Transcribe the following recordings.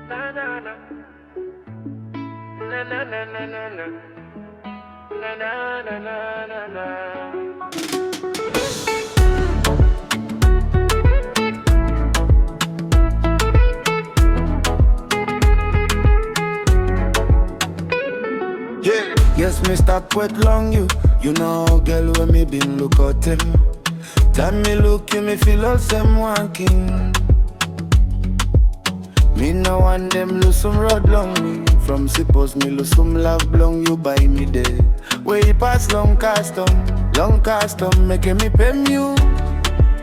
Na na na. Na na na na na na. Na na na na na na. Yeah. Guess me start with long you know girl when me been look at him. Time me look you me feel all same walking. Me no want them lose some road long me. From suppose me lose some love long you buy me there. Way pass long custom making me pay you.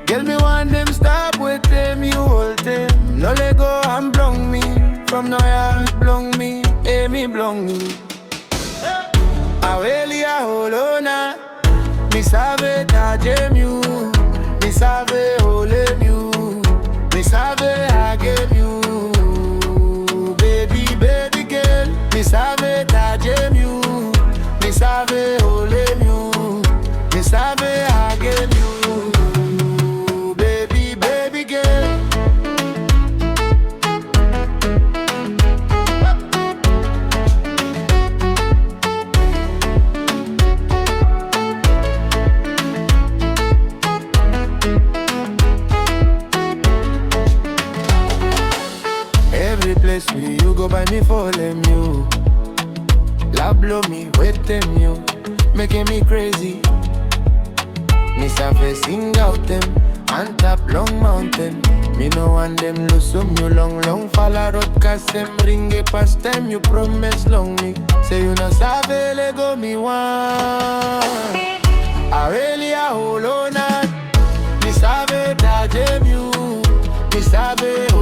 Girl me want them stop with them you hold them. No let go and blong me. From no yard blong me, hey me blong me. Aweli a holona, mi save tajem you, mi save holem you, mi save agem you, baby girl, mi save tajem you, mi save holem you, mi save agem you, baby girl. Every place where you go by me for them you. Love blow me with them you, making me crazy. Me say sing out them on top long mountain. Me no want them lose some you long follow road cause them ring it past time you promise long me. Say you no save let go me want. I really a hold on. Me save tajem you, me save